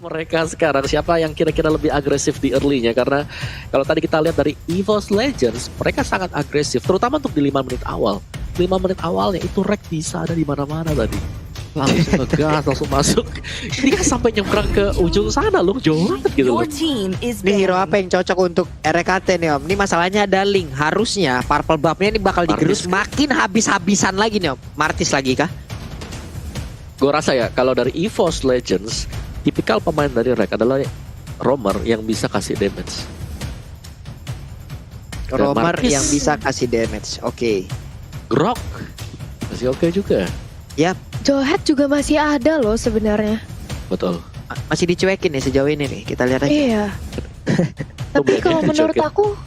mereka sekarang, siapa yang kira-kira lebih agresif di early-nya, karena kalau tadi kita lihat dari EVOS Legends, mereka sangat agresif, terutama untuk di 5 menit awal. 5 menit awalnya itu Rek bisa ada di mana-mana tadi. Langsung ngegas, langsung masuk. Ini kan sampai nyebrang ke ujung sana loh, jauh banget gitu loh. Ini hero apa yang cocok untuk RKT nih Om? Ini masalahnya ada Link. Harusnya purple buff-nya ini bakal digerus makin habis-habisan lagi nih Om. Martis lagi kah? Gue rasa ya, kalau dari EVOS Legends, tipikal pemain dari Rek adalah roamer yang bisa kasih damage. Roamer Marquis. yang bisa kasih damage. Oke. Grok masih oke juga. Yap. Jawhead juga masih ada loh sebenarnya. Betul. Masih dicuekin nih sejauh ini nih. Kita lihat aja. Iya. Tapi kalau menurut aku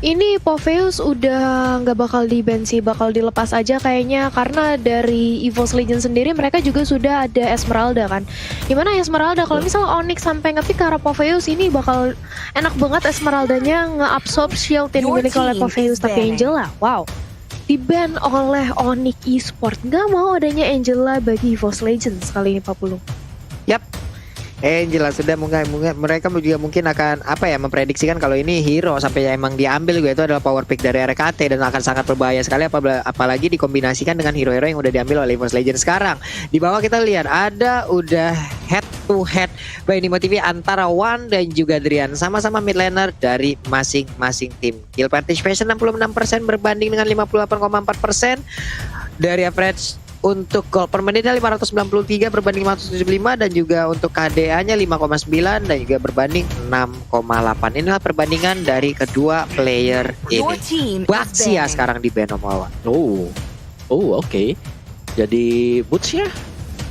ini Popheus udah nggak bakal di-ban sih, bakal dilepas aja kayaknya, karena dari EVOS Legends sendiri mereka juga sudah ada Esmeralda kan. Gimana Esmeralda kalau misalnya Onyx sampai ngepick ke arah Popheus, ini bakal enak banget Esmeraldanya nge-absorb shield yang dimiliki oleh Popheus. Tapi Angela, wow, di-ban oleh Onyx Esport. Nggak mau adanya Angela bagi EVOS Legends kali ini, Pak Pulung. Yap. Angela sudah mereka juga mungkin akan memprediksikan kalau ini hero sampai emang diambil itu adalah power pick dari RKT dan akan sangat berbahaya sekali apalagi dikombinasikan dengan hero-hero yang udah diambil oleh EVOS Legends sekarang. Di bawah kita lihat ada udah head to head by Nimo TV antara Wan dan juga Drian, sama-sama mid laner dari masing-masing tim. Kill participation 66% berbanding dengan 58,4%. Dari average untuk gol per menitnya 593 berbanding 575, dan juga untuk KDA-nya 5,9 dan juga berbanding 6,8. Inilah perbandingan dari kedua player ini. Baxia sekarang di ban Omawa. Oke. Jadi Boots ya.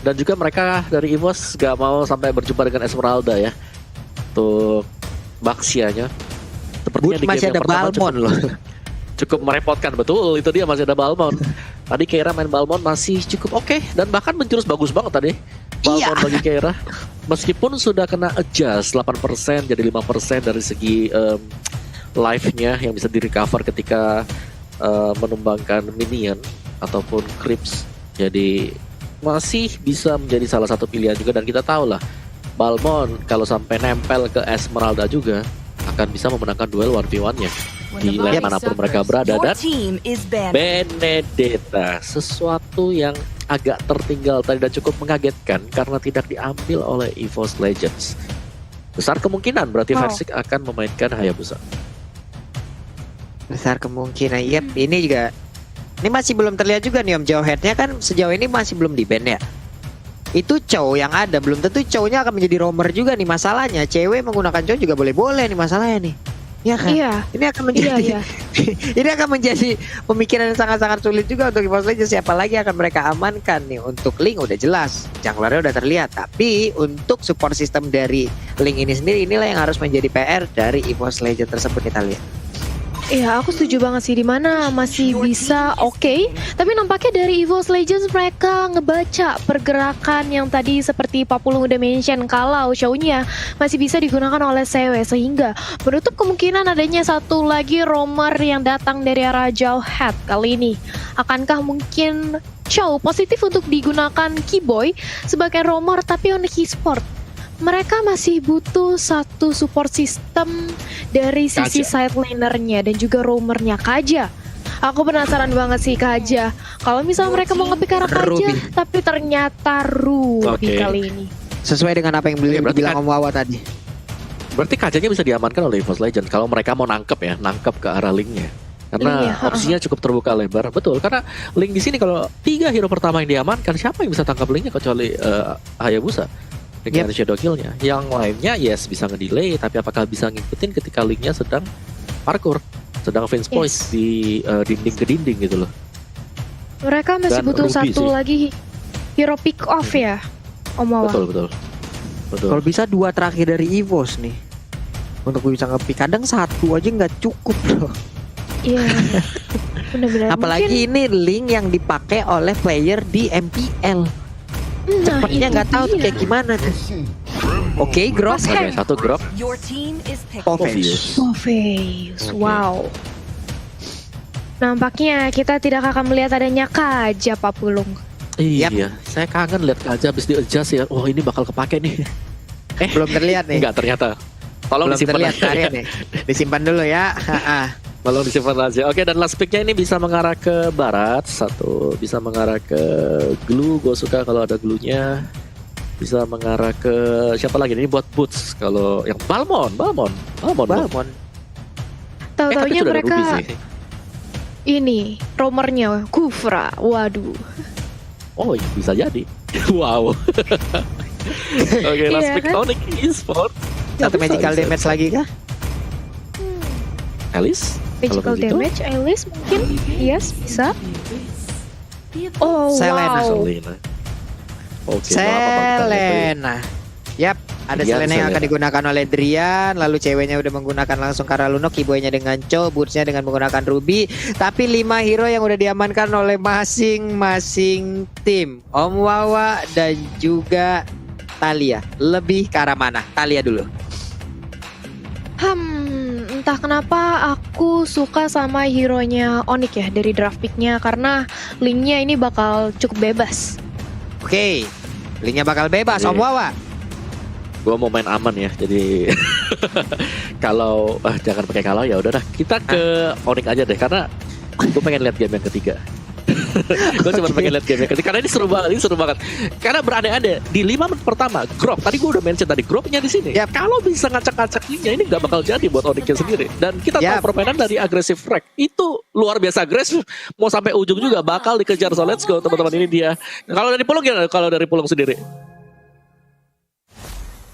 Dan juga mereka dari EVOS gak mau sampai berjumpa dengan Esmeralda ya. Untuk Baxianya. Sepertinya di masih game ada yang pertama Balmon loh. Cukup merepotkan, betul. Itu dia, masih ada Balmon. Tadi Keira main Balmon masih cukup oke, dan bahkan menjurus bagus banget tadi Balmon bagi Keira. Meskipun sudah kena adjust 8% jadi 5% dari segi life-nya yang bisa direcover ketika menumbangkan minion ataupun creeps. Jadi masih bisa menjadi salah satu pilihan juga, dan kita tahu lah Balmon kalau sampai nempel ke Esmeralda juga akan bisa memenangkan duel 1v1-nya di lane manapun mereka berada. Dan Benedetta, sesuatu yang agak tertinggal tadi dan cukup mengagetkan karena tidak diambil oleh EVOS Legends. Besar kemungkinan berarti Versik akan memainkan Hayabusa. Besar kemungkinan. Yep, ini masih belum terlihat juga nih Om. Jawhead-nya kan sejauh ini masih belum di ban ya. Itu Chow yang ada, belum tentu Chow-nya akan menjadi roamer juga nih masalahnya. Cewek menggunakan Chow juga boleh-boleh nih masalahnya nih. Ya kan? Iya. Ini akan menjadi ini akan menjadi pemikiran yang sangat-sangat sulit juga untuk EVOS Legends. Siapa lagi akan mereka amankan nih? Untuk Link udah jelas, junglernya udah terlihat. Tapi untuk support system dari Link ini sendiri, inilah yang harus menjadi PR dari EVOS Legends tersebut. Kita lihat. Iya, aku setuju banget sih, dimana masih bisa oke. Tapi nampaknya dari EVOS Legends mereka ngebaca pergerakan yang tadi seperti Pak Pulung udah mention, kalau show-nya masih bisa digunakan oleh CW, sehingga menutup kemungkinan adanya satu lagi roamer yang datang dari arah Jawhead kali ini. Akankah mungkin Chow positif untuk digunakan Keyboy sebagai roamer, tapi Onyx Esport mereka masih butuh satu support system dari sisi side lanernya dan juga roamernya Kaja. Aku penasaran banget sih Kaja. Kalau misalnya mereka mau ngepick arah Kaja, tapi ternyata Ruby kali ini. Sesuai dengan apa yang bilang Om Wawa tadi. Berarti Kajanya bisa diamankan oleh EVOS Legends kalau mereka mau nangkep ke arah Link-nya. Karena opsinya cukup terbuka lebar. Betul, karena Link di sini kalau 3 hero pertama yang diamankan, siapa yang bisa tangkap Link-nya kecuali Hayabusa dengan shadow kill-nya. Yang lainnya bisa ngedelay, tapi apakah bisa ngikutin ketika Link-nya sedang parkour, sedang fence poise di dinding ke dinding gitu loh. Mereka masih butuh satu lagi hero pick off ya, Om Wawa. Betul. Kalau bisa 2 terakhir dari EVOS nih untuk bisa ngepick, kadang 1 aja nggak cukup loh. Iya. Benar-benar. Apalagi ini Link yang dipakai oleh player di MPL. Cepatnya nggak tahu tuh kayak gimana tuh. Oke, Grok. Satu Grok. Popheus. Wow. Nampaknya kita tidak akan melihat adanya Kaja, Pak Pulung. Iya, saya kangen lihat Kaja habis di adjust ya. Wah, ini bakal kepake nih. Belum terlihat nih. Enggak ternyata. Tolong Belum disimpan terlihat aja. Arya nih. Disimpan dulu ya. Tolong disimpan aja. Oke, dan last picknya ini bisa mengarah ke barat. Satu bisa mengarah ke glue. Gue suka kalau ada glue-nya. Bisa mengarah ke siapa lagi? Ini buat boots. Kalau yang Balmond. Tahu-taunya Sudah ada mereka Ruby sih. ini romernya Kufra. Waduh. Oh, iya, bisa jadi. Wow. Oke, last Iya pick kan? Onyx Esports. Satu magical damage lagi kah? Alice? Magical Kalau begitu, damage, Alice mungkin. Yes, bisa. Oh, Selena. wow. Selena. Oke, lama banget kan itu. Selena. Yap, ada Drian Selena yang akan Selena. digunakan oleh Drian. Lalu ceweknya udah menggunakan langsung Karaluno, keyboynya dengan Cho, bootsnya dengan menggunakan Ruby. Tapi 5 hero yang udah diamankan oleh masing-masing tim. Om Wawa dan juga Talia. Lebih ke arah mana? Talia dulu. Entah kenapa aku suka sama hero-nya Onyx ya dari draft pick-nya karena linknya ini bakal cukup bebas. Oke, linknya bakal bebas. Oke. Om Wawa. Gua mau main aman ya, jadi kalau jangan pakai kalau ya udah dah kita ke Onyx aja deh karena gue pengen lihat game yang ketiga. Gue cuma pengen lihat game yang ketiga karena ini seru banget, Karena berandai-andai di 5 menit pertama, Grok tadi gue udah mention tadi Groknya di sini. Yap. Kalau bisa ngacak-ngacak linknya ini nggak bakal jadi buat Onyxnya sendiri. Dan kita Yap. tahu permainan dari agresif frag itu luar biasa agresif, mau sampai ujung juga bakal dikejar. So let's go teman-teman, ini dia. Kalau dari Pulung gimana? Kalau dari Pulung sendiri?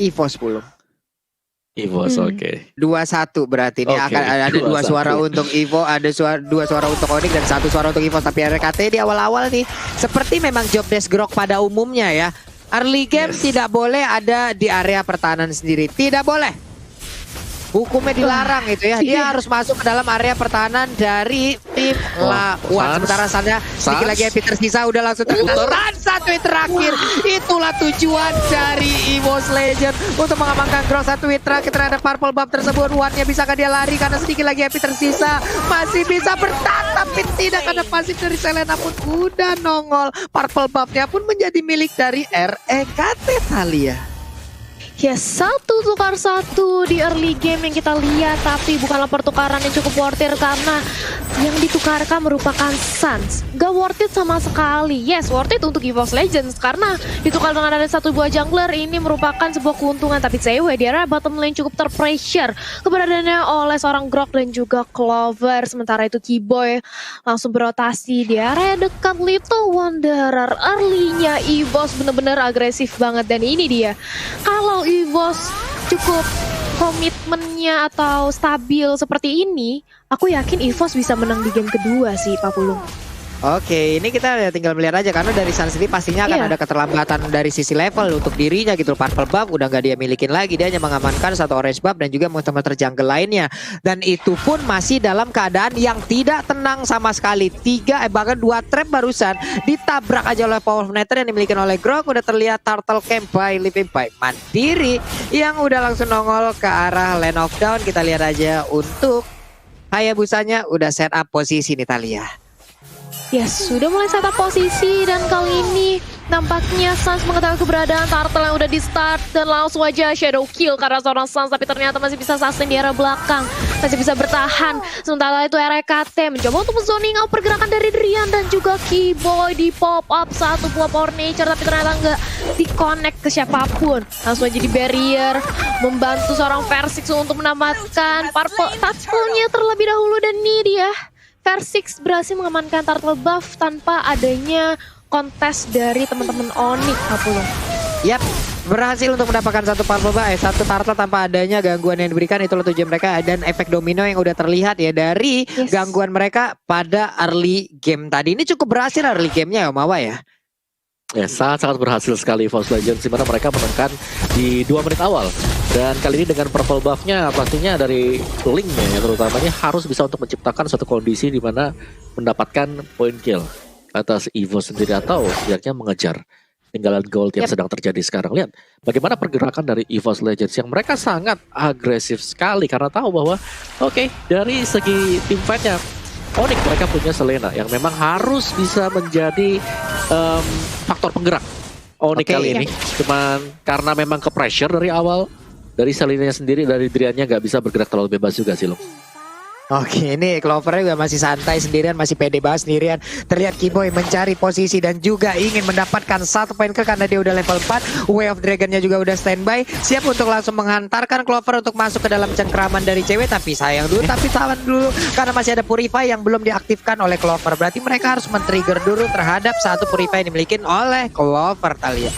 EVOS 10. EVOS, oke. 2-1 berarti ini Oke, akan ada 2 2-1. suara untuk Evo, ada 2 suara untuk Onyx dan 1 suara untuk EVOS. Tapi RKT di awal-awal nih seperti memang job desk Grok pada umumnya ya. Early game Yes. tidak boleh ada di area pertahanan sendiri. Tidak boleh. Hukumnya dilarang itu ya. Dia harus masuk ke dalam area pertahanan dari tim lawan. Sans. Sementara sana sedikit Sans. lagi Peter sisa udah langsung terkena. Dan satu hit terakhir. Itulah tujuan dari EVOS Legend untuk mengamankan Grok. Satu hit terakhir terhadap Purple Buff tersebut. One-nya bisakah dia lari karena sedikit lagi Peter tersisa. Masih bisa bertahan tapi tidak, karena pasif dari Selena pun udah nongol. Purple Buff-nya pun menjadi milik dari REKT Talia. Yes, 1 tukar 1 di early game yang kita lihat, tapi bukanlah pertukaran yang cukup worth it karena yang ditukarkan merupakan Sans. Gak worth it sama sekali. Yes, worth it untuk EVOS Legends karena ditukar dengan ada 1 buah jungler, ini merupakan sebuah keuntungan. Tapi CW di area bottom lane cukup terpressure keberadaannya oleh seorang Grok dan juga Clover. Sementara itu Keyboy langsung berotasi di area dekat Little Wanderer. Early-nya EVOS bener-bener agresif banget, dan ini dia. Kalau EVOS cukup komitmennya atau stabil seperti ini, aku yakin EVOS bisa menang di game kedua sih, Pak Pulung. Oke, ini kita tinggal melihat aja karena dari Sun sendiri pastinya akan Iya. ada keterlambatan dari sisi level untuk dirinya gitu. Purple Buff udah nggak dia milikin lagi, dia hanya mengamankan 1 orange buff dan juga muter-muter jungle lainnya. Dan itu pun masih dalam keadaan yang tidak tenang sama sekali. 3 bahkan 2 trap barusan ditabrak aja oleh Power of Nether yang dimiliki oleh Grok. Udah terlihat Turtle Camp by Living by Mandiri yang udah langsung nongol ke arah Land of Dawn. Kita lihat aja untuk Hayabusanya udah set up posisi nih Talia. Yes, sudah mulai setup posisi dan kali ini nampaknya Sans mengetahui keberadaan Turtle yang udah di start dan langsung aja shadow kill karena seorang Sans, tapi ternyata masih bisa sustain di area belakang, masih bisa bertahan. Sementara itu RKT mencoba untuk zoning out pergerakan dari Drian dan juga Keyboy di pop up 1 buah Power Nature, tapi ternyata nggak di-connect ke siapapun. Langsung aja di barrier, membantu seorang Versix untuk menamatkan Purple Touchpool-nya terlebih dahulu, dan ini dia. Versix berhasil mengamankan Turtle Buff tanpa adanya kontes dari teman-teman Onyx, Apollo. Yap, berhasil untuk mendapatkan 1 Purple Buff, 1 Turtle tanpa adanya gangguan yang diberikan. Itulah tujuan mereka dan efek domino yang udah terlihat ya dari gangguan mereka pada early game tadi. Ini cukup berhasil early game-nya ya Mawa ya. Ya, sangat-sangat berhasil sekali EVOS Legends, di mana mereka menangkan di 2 menit awal. Dan kali ini dengan purple buff-nya pastinya dari linknya ya, terutamanya harus bisa untuk menciptakan suatu kondisi di mana mendapatkan point kill atas EVOS sendiri atau setidaknya mengejar tinggalan gold yang sedang terjadi sekarang. Lihat bagaimana pergerakan dari EVOS Legends yang mereka sangat agresif sekali karena tahu bahwa oke, dari segi team fight-nya Onyx mereka punya Selena yang memang harus bisa menjadi faktor penggerak Onyx Oke. kali ini. Cuman karena memang ke pressure dari awal, dari Selina sendiri, dari Driannya nggak bisa bergerak terlalu bebas juga sih loh. Oke, ini Clover juga masih santai sendirian, masih pede banget sendirian. Terlihat Kiboy mencari posisi dan juga ingin mendapatkan 1 poin kill karena dia udah level 4. Way of Dragon-nya juga udah standby, siap untuk langsung menghantarkan Clover untuk masuk ke dalam cengkraman dari cewek. Tapi sayang dulu, tapi tahan dulu karena masih ada Purify yang belum diaktifkan oleh Clover. Berarti mereka harus men-trigger dulu terhadap 1 Purify yang dimiliki oleh Clover, Talia.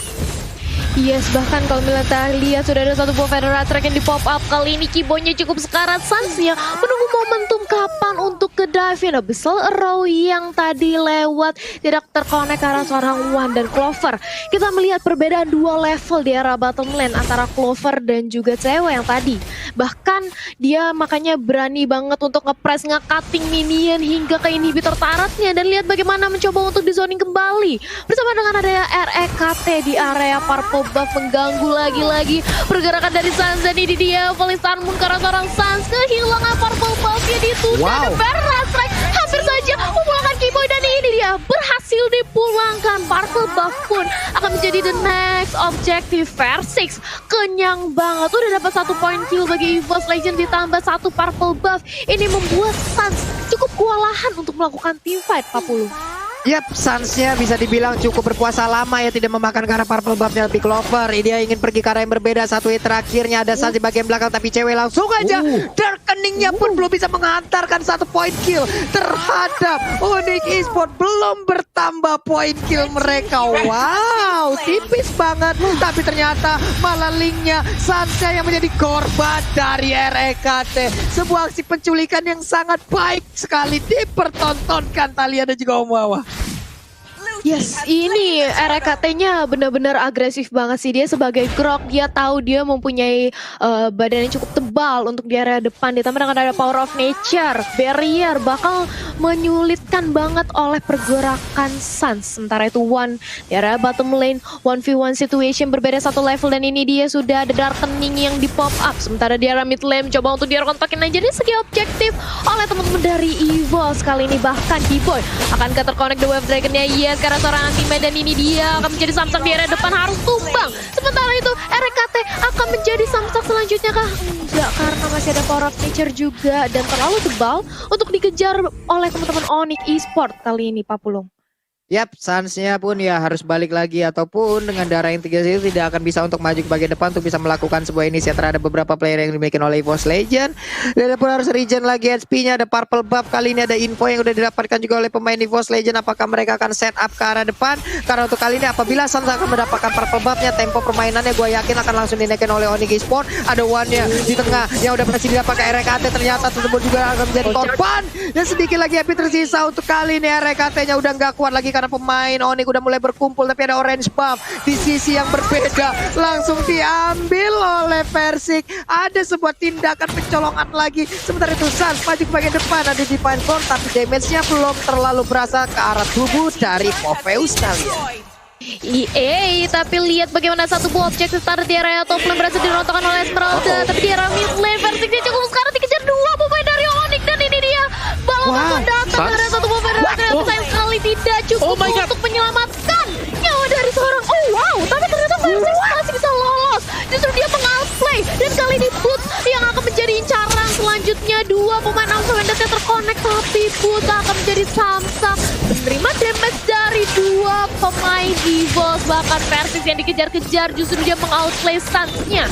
Yes, bahkan kalau kita lihat sudah ada 1 buah Federator yang di pop up. Kali ini Kiboynya cukup sekarat, Sans-nya menunggu momentum kapan untuk ke dive. Abyssal Arrow yang tadi lewat tidak terkonek ke arah seorang Wan dan Clover. Kita melihat perbedaan 2 level di arah bottom lane antara Clover dan juga cewek yang tadi. Bahkan dia makanya berani banget untuk nge-press, nge-cutting minion hingga ke inhibitor taratnya. Dan lihat bagaimana mencoba untuk di zoning kembali. Bersama dengan ada REKT di area purple buff mengganggu lagi-lagi pergerakan dari Sans. Dan ini dia Volley Moon karena seorang Sans kehilangan purple buffnya ditunda. Wow. Dan Verra Strike hampir saja memulangkan Kiboy dan ini dia berhasil dipulangkan. Purple buff pun akan menjadi the next objective. Versix kenyang banget, udah dapat 1 point kill bagi EVOS Legend ditambah 1 purple buff. Ini membuat Sans cukup kewalahan untuk melakukan team fight 40. Yap, Sans-nya bisa dibilang cukup berpuasa lama ya, tidak memakan karena purple buff-nya lebih Clover. Dia ingin pergi ke arah yang berbeda. 1 hit terakhirnya ada Sans di bagian belakang, tapi cewek langsung aja Darkening-nya pun belum bisa menghantarkan 1 point kill terhadap Onyx Esports. Belum bertambah point kill mereka. Wow, tipis banget. Tapi ternyata malah linknya Sans-nya yang menjadi korban dari REKT. Sebuah aksi penculikan yang sangat baik sekali dipertontonkan Talia dan juga Om Wawa. Yes, ini RKT-nya benar-benar agresif banget sih. Dia sebagai Grok, dia tahu dia mempunyai badan yang cukup tebal untuk di area depan. Ditambah dengan ada power of nature, barrier, bakal menyulitkan banget oleh pergerakan Sans. Sementara itu One di area bottom lane, 1v1 situation berbeda 1 level. Dan ini dia sudah ada Darkening yang di pop up. Sementara di area mid lane coba untuk dia kontakin aja. Jadi segi objektif oleh teman-teman dari EVOS kali ini. Bahkan Kiboy akan terkonek the Wave Dragon-nya. Yes, karena seorang anti-med dan ini dia akan menjadi samsak di area depan, harus tumbang. Sementara itu RKT akan menjadi samsak selanjutnya kah? Enggak, karena masih ada power of nature juga dan terlalu tebal untuk dikejar oleh teman-teman Onyx Esports kali ini, Pak Pulung. Yap, Sans-nya pun ya harus balik lagi ataupun dengan darah yang 3 itu tidak akan bisa untuk maju ke bagian depan untuk bisa melakukan sebuah inisiatif terhadap beberapa player yang dimiliki oleh EVOS Legend. Dan pun harus regen lagi HP-nya, ada purple buff. Kali ini ada info yang udah didapatkan juga oleh pemain EVOS Legend. Apakah mereka akan set up ke arah depan? Karena untuk kali ini apabila Sans akan mendapatkan purple buff-nya, tempo permainannya gue yakin akan langsung dinaikin oleh Onyx Esports. Ada One-nya di tengah yang udah berhasil didapatkan RKT, ternyata tersebut juga akan menjadi korban. Dan sedikit lagi HP tersisa untuk kali ini. RKT-nya udah nggak kuat lagi karena pemain Onyx udah mulai berkumpul, tapi ada orange buff di sisi yang berbeda langsung diambil oleh Versix. Ada sebuah tindakan pencolongan lagi. Sementara itu Sans maju ke bagian depan, ada Divine Form, tapi damage-nya belum terlalu berasa ke arah tubuh dari Popheus Talia. Tapi lihat bagaimana 1 buah objektif start di area top lane berhasil dirontokkan oleh Esmeralda. Tapi di area mid lane Versix dia cukup sekarang dikejar 2 pemain dari Onyx. Dan ini dia Balon datang dari 1 buah Federator yang sayang sekali tidak cukup untuk menyelamatkan nyawa dari seorang. Tapi ternyata Versix masih bisa lolos. Justru dia mengoutplay dan kali ini Boots yang akan menjadi incaran selanjutnya. 2 pemain Alpha Vendetta terkonek, tapi Boots akan menjadi samsak menerima damage dari 2 pemain EVOS. Bahkan Versix yang dikejar-kejar justru dia mengoutplay Sans-nya.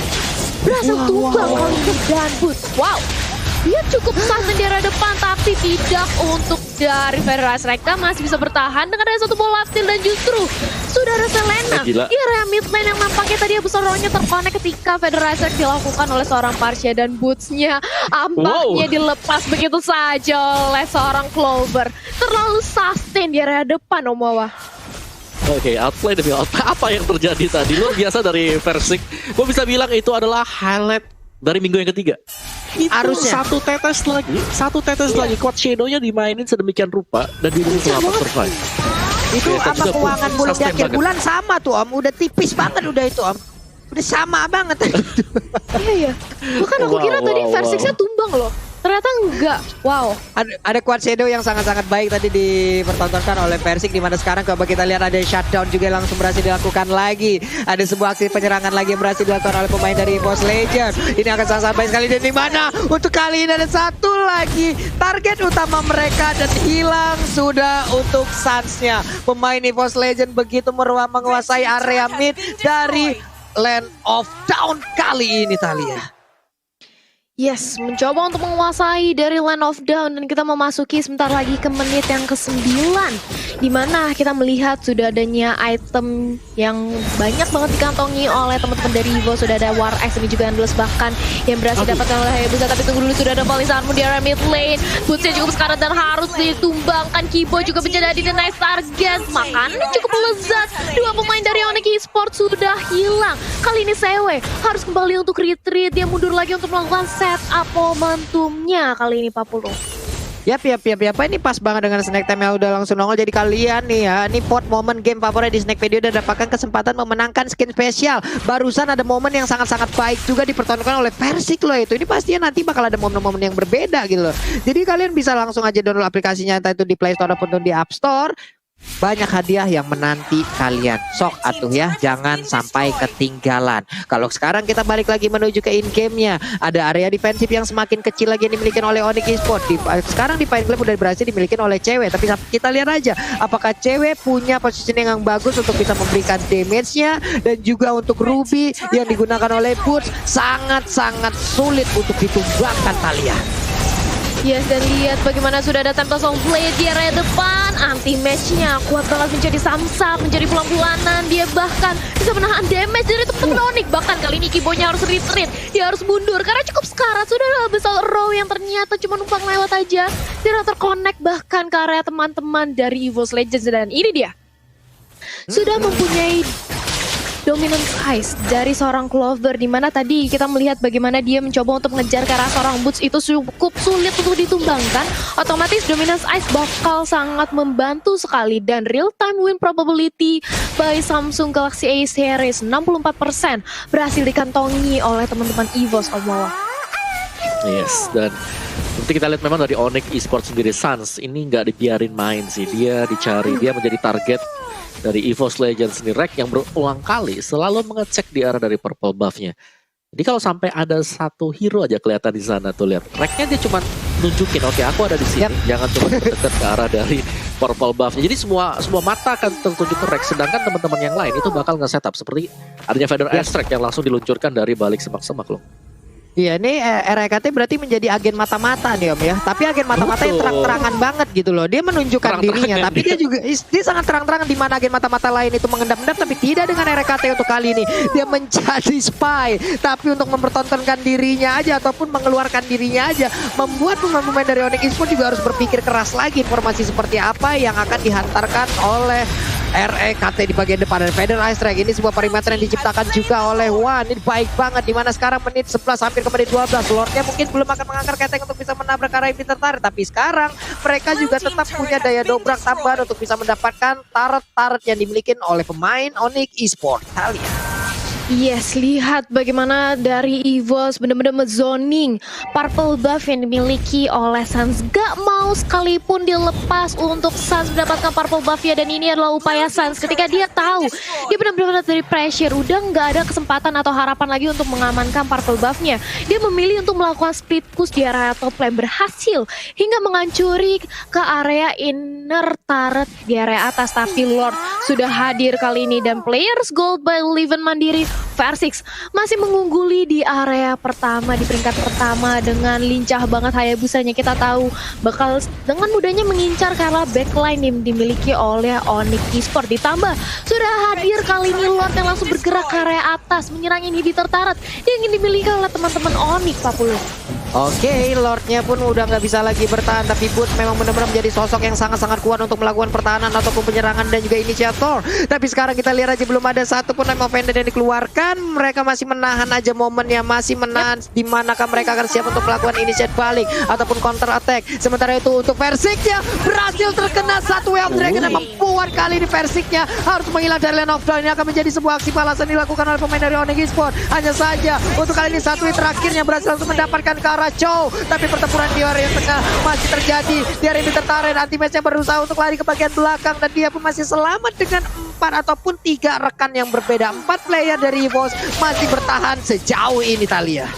Berhasil tumbang kali ini dan Boots. Dia cukup sah di area depan, tapi tidak untuk dari Federasi. Mereka masih bisa bertahan dengan ada 1 bola steal dan justru sudah ada Selena di area mid lane yang nampaknya tadi Abyssal-nya terkonek ketika Federasi dilakukan oleh seorang Parsia dan Boots-nya ampaknya dilepas begitu saja oleh seorang Clover. Terlalu sustain di area depan, Om Wawa. Oke, outplay demi outplay. Apa yang terjadi tadi? Luar biasa dari Versix. Gue bisa bilang itu adalah highlight dari minggu yang ketiga. Itu Harusnya satu tetes lagi quad shadow-nya dimainin sedemikian rupa dan dia bisa survive. Itu apa keuangan bulan di akhir bulan sama tuh Om, udah tipis banget udah itu Om. Udah sama banget. Iya. Bahkan aku kira tadi Versix-nya tumbang loh. Ternyata enggak. Wow. Ada quad shadow yang sangat-sangat baik tadi dipertontonkan oleh Persik, di mana sekarang coba kita lihat ada shutdown juga langsung berhasil dilakukan lagi. Ada sebuah aksi penyerangan lagi yang berhasil dilakukan oleh pemain dari EVOS Legends. Ini akan sangat baik sekali, dan di mana untuk kali ini ada satu lagi target utama mereka dan hilang sudah untuk Suns-nya. Pemain EVOS Legends begitu menguasai area mid dari Land of Dawn kali ini, Thalia. Yes, mencoba untuk menguasai dari Land of Dawn, dan kita memasuki sebentar lagi ke menit yang ke-9, di mana kita melihat sudah adanya item yang banyak banget dikantongi oleh teman-teman dari Evo. Sudah ada War Axe, ini juga Endless bahkan yang berhasil dapatkan oleh Hayabusa, tapi tunggu dulu, sudah ada Palisarmu di area mid lane. Bootsnya cukup sekarat dan harus ditumbangkan. Kibo juga menjadi the next target. Makannya cukup lezat. Dua pemain dari Onyx Esports sudah hilang. Kali ini Sewe harus kembali untuk retreat. Dia mundur lagi untuk melakukan setup momentumnya kali ini 40. Yap. Ini pas banget dengan Snack Time yang udah langsung nongol. Jadi kalian nih ya, ini pot momen game favorit di Snack Video dan dapatkan kesempatan memenangkan skin spesial. Barusan ada momen yang sangat-sangat baik juga dipertontonkan oleh Persik loh itu. Ini pastinya nanti bakal ada momen-momen yang berbeda gitu loh. Jadi kalian bisa langsung aja download aplikasinya, entah itu di Play Store ataupun di App Store. Banyak hadiah yang menanti kalian. Sok atuh ya, jangan sampai ketinggalan. Kalau sekarang kita balik lagi menuju ke in-game-nya. Ada area defensif yang semakin kecil lagi yang dimiliki oleh Onyx Esports. Sekarang di Pine Club udah berhasil dimiliki oleh cewek. Tapi kita lihat aja apakah cewek punya positioning yang bagus untuk bisa memberikan damage-nya. Dan juga untuk Ruby yang digunakan oleh Boots sangat-sangat sulit untuk ditumbangkan, Thalia. Yes, dan lihat bagaimana sudah ada Tempest on Blade di area depan. Anti-match-nya kuat banget, menjadi samsat, menjadi pelan-pelanan. Dia bahkan bisa menahan damage dari teman-teman Onyx. Bahkan kali ini Kibonya harus retreat. Dia harus mundur karena cukup sekarat. Sudah ada besar row yang ternyata cuma numpang lewat aja. Dia terconnect bahkan ke area teman-teman dari EVOS Legends. Dan ini dia sudah mempunyai dominance eyes dari seorang Clover, di mana tadi kita melihat bagaimana dia mencoba untuk mengejar ke arah seorang Boots. Itu cukup sulit untuk ditumbangkan. Otomatis dominance eyes bakal sangat membantu sekali, dan real time win probability by Samsung Galaxy A series 64% berhasil dikantongi oleh teman-teman EVOS Omawa. Yes, dan seperti kita lihat memang dari Onyx Esports sendiri, Suns ini nggak dibiarin main sih. Dia dicari, dia menjadi target dari EVOS Legends sendiri. Rek yang berulang kali selalu mengecek di arah dari purple buff-nya. Jadi kalau sampai ada satu hero aja kelihatan di sana tuh, lihat. Reknya dia cuma nunjukin, oke, aku ada di sini. Jangan cuma dekat ke arah dari purple buff-nya. Jadi semua mata akan tertuju ke Rek, sedangkan teman-teman yang lain itu bakal nge-setup seperti adanya Feather Extract yang langsung diluncurkan dari balik semak-semak loh. Iya, ini RKT berarti menjadi agen mata-mata nih Om ya. Tapi agen mata-mata yang terang-terangan banget gitu loh. Dia menunjukkan dirinya, tapi dia sangat terang-terangan, di mana agen mata-mata lain itu mengendap-endap, tapi tidak dengan RKT untuk kali ini. Dia menjadi spy, tapi untuk mempertontonkan dirinya aja ataupun mengeluarkan dirinya aja, membuat pemain-pemain dari Onyx Esports juga harus berpikir keras lagi informasi seperti apa yang akan dihantarkan oleh RKT di bagian depan. Dan Feather Extract ini sebuah perimeter yang diciptakan juga oleh Wan. Ini baik banget, dimana sekarang menit 11 hampir ke menit 12. Lordnya mungkin belum akan mengangkat keteng untuk bisa menabrak arah yang tertarik, tapi sekarang mereka juga tetap punya daya dobrak tambahan untuk bisa mendapatkan turret-turret yang dimiliki oleh pemain Onyx Esports. Kalian Yes, lihat bagaimana dari EVOS benar-benar zoning purple buff yang dimiliki oleh Suns. Gak mau sekalipun dilepas untuk Suns mendapatkan purple buff ya, dan ini adalah upaya Suns ketika dia tahu dia benar-benar dari pressure, udah nggak ada kesempatan atau harapan lagi untuk mengamankan purple buff-nya. Dia memilih untuk melakukan split push di area top lane, berhasil hingga mengancuri ke area inner turret di area atas. Tapi Lord sudah hadir kali ini, dan players gold by Leven Mandiri Versix masih mengungguli di area pertama, di peringkat pertama dengan lincah banget Hayabusanya. Kita tahu bakal dengan mudahnya mengincar karena backline yang dimiliki oleh Onyx Esports. Ditambah sudah hadir kali ini Lord yang langsung bergerak ke area atas menyerang ini di tertarat yang ingin dimiliki oleh teman-teman Onyx 40. Oke, Lordnya pun udah nggak bisa lagi bertahan, tapi Boots memang benar-benar menjadi sosok yang sangat-sangat kuat untuk melakukan pertahanan ataupun penyerangan dan juga inisiator. Tapi sekarang kita lihat aja belum ada satupun nama offender yang dikeluarkan. Mereka masih menahan aja momennya, masih menahan di manakah mereka akan siap untuk melakukan inisiat balik ataupun counter attack. Sementara itu untuk Versiknya berhasil terkena satu Wave Dragon yang membuat kali ini Versiknya harus menghilang dari Land of Dawn. Ini akan menjadi sebuah aksi balasan dilakukan oleh pemain dari Onyx Esports. Hanya saja untuk kali ini satu hit terakhirnya berhasil untuk mendapatkan ke arah Chow. Tapi pertempuran di area tengah masih terjadi. Di area tertarik, Anti-Match yang berusaha untuk lari ke bagian belakang. Dan dia pun masih selamat dengan 4 ataupun 3 rekan yang berbeda. 4 player dari EVOS masih bertahan sejauh ini, Thalia.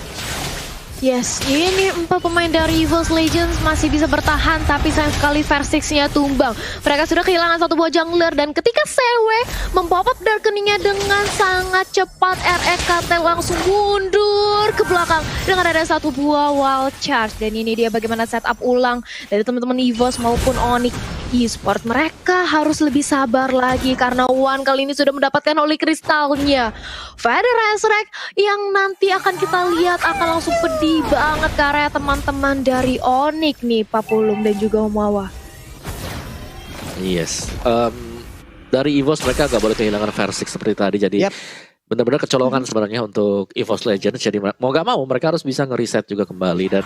Yes, ini 4 pemain dari EVOS Legends masih bisa bertahan, tapi sayang sekali Versix-nya tumbang. Mereka sudah kehilangan 1 buah jungler, dan ketika CW mempop up Darkening-nya dengan sangat cepat, REKT langsung mundur ke belakang dengan ada 1 buah wild charge. Dan ini dia bagaimana setup ulang dari teman-teman EVOS maupun Onyx Esport. Mereka harus lebih sabar lagi karena One kali ini sudah mendapatkan Holy Crystal-nya. Feather Resurrect yang nanti akan kita lihat akan langsung pedih banget ke area teman-teman dari Onyx nih, Papulung dan juga Omawa. Yes. Dari EVOS mereka gak boleh kehilangan Versix seperti tadi. Jadi benar-benar kecolongan sebenarnya untuk EVOS Legends. Jadi mau gak mau mereka harus bisa ngereset juga kembali. Dan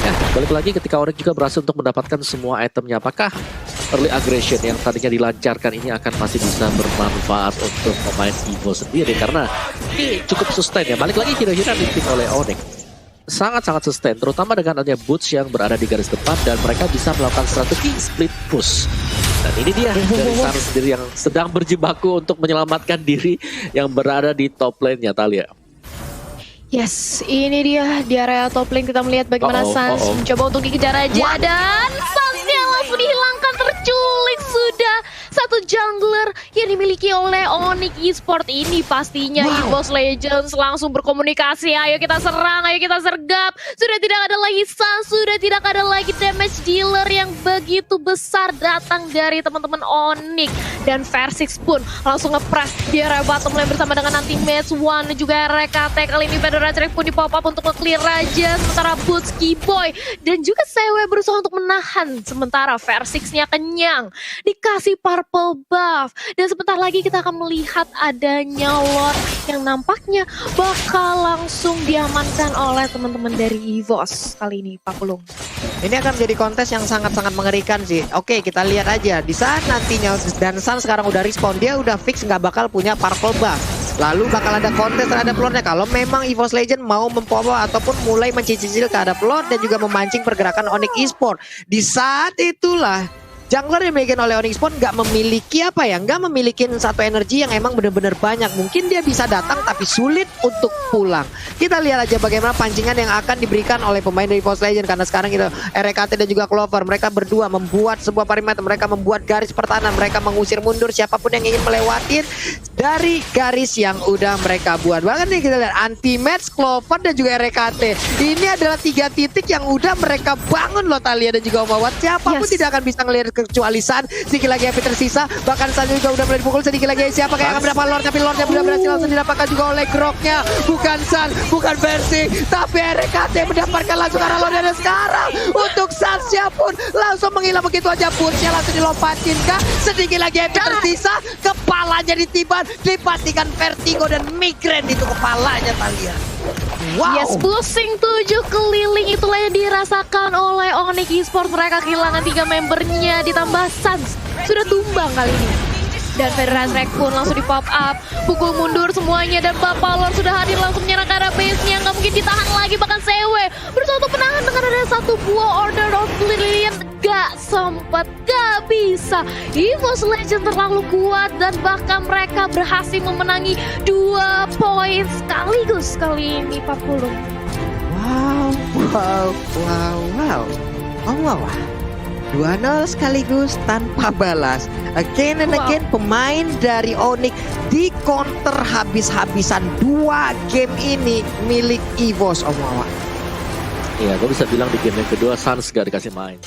ya balik lagi ketika Onyx juga berhasil untuk mendapatkan semua itemnya. Apakah early aggression yang tadinya dilancarkan ini akan masih bisa bermanfaat untuk pemain EVOS sendiri? Karena ini cukup sustain ya. Balik lagi kira-kira dipick oleh Onyx. Sangat-sangat sustain, terutama dengan adanya Boots yang berada di garis depan dan mereka bisa melakukan strategi split push. Dan ini dia dari Sun sendiri yang sedang berjibaku untuk menyelamatkan diri yang berada di top lane-nya, Thalia. Yes, ini dia di area top lane kita melihat bagaimana Sans mencoba untuk dikejar aja dan Sansnya langsung dihilangkan, terculik sudah. 1 jungler yang dimiliki oleh Onyx Esport ini pastinya EVOS Legends langsung berkomunikasi. Ayo kita serang, ayo kita sergap. Sudah tidak ada lagi Sans, sudah tidak ada lagi damage dealer yang begitu besar datang dari teman-teman Onyx. Dan Versix pun langsung nge-press di area bottom lane bersama dengan Anti-Match One dan juga RKT. Kali ini Feather Resurrect pun di pop up untuk nge-clear raja. Sementara Boots, Keyboy dan juga CW berusaha untuk menahan. Sementara Versix-nya kenyang. Dikasih purple buff. Dan sebentar lagi kita akan melihat adanya Lord yang nampaknya bakal langsung diamankan oleh teman-teman dari EVOS kali ini, Pak Pulung. Ini akan menjadi kontes yang sangat-sangat mengerikan sih. Oke, kita lihat aja. Di saat nantinya dan Sun sekarang udah respawn, dia udah fix nggak bakal punya purple buff. Lalu bakal ada kontes terhadap Lordnya. Kalau memang EVOS Legend mau mempower ataupun mulai mencicil terhadap Lord dan juga memancing pergerakan Onyx Esport. Di saat itulah jungler yang dimiliki oleh Onyx Esport nggak memiliki nggak memiliki satu energi yang emang benar-benar banyak. Mungkin dia bisa datang tapi sulit untuk pulang. Kita lihat aja bagaimana pancingan yang akan diberikan oleh pemain dari EVOS Legend, karena sekarang itu RKT dan juga Clover, mereka berdua membuat sebuah perimeter, mereka membuat garis pertahanan, mereka mengusir mundur siapapun yang ingin melewatin dari garis yang udah mereka buat. Bahkan nih kita lihat Anti-Match, Clover dan juga RKT. Ini adalah 3 titik yang udah mereka bangun loh, Thalia dan juga Omawat. Siapapun tidak akan bisa ngelihat kecuali Sun. Sedikit lagi Epi tersisa, bahkan Sun juga udah mulai dipukul. Sedikit lagi siapa yang akan mendapat Lord, tapi Lordnya sudah berhasil langsung didapatkan juga oleh Groknya. Bukan Sun, bukan Versix, tapi RKT mendapatkan langsung arah Lord. Dan sekarang untuk Sunsnya pun langsung menghilang begitu aja. Bootsnya langsung dilompatin kah. Sedikit lagi Epi tersisa, kepalanya ditiban, dipastikan vertigo dan migrain itu kepalanya, Thalia. Wow. Yes, pusing 7 keliling itulah yang dirasakan oleh Onyx Esport. Mereka kehilangan 3 membernya, ditambah Sans sudah tumbang kali ini. Dan Feather Resurrect pun langsung di pop up, pukul mundur semuanya, dan Bapak Lord sudah hadir langsung menyerang ke arah base-nya. Nggak mungkin ditahan lagi, bahkan CW berusaha untuk menahan dengan ada 1 buah Order of Lilian. Gak sempat, gak bisa. EVOS Legend terlalu kuat dan bahkan mereka berhasil memenangi 2 poin sekaligus kali ini, Pak Pulung. Wow. 2-0 sekaligus tanpa balas. Again and again pemain dari Onyx di counter habis-habisan. 2 game ini milik EVOS, Omawa. Iya, gue bisa bilang di game yang kedua Suns gak dikasih main.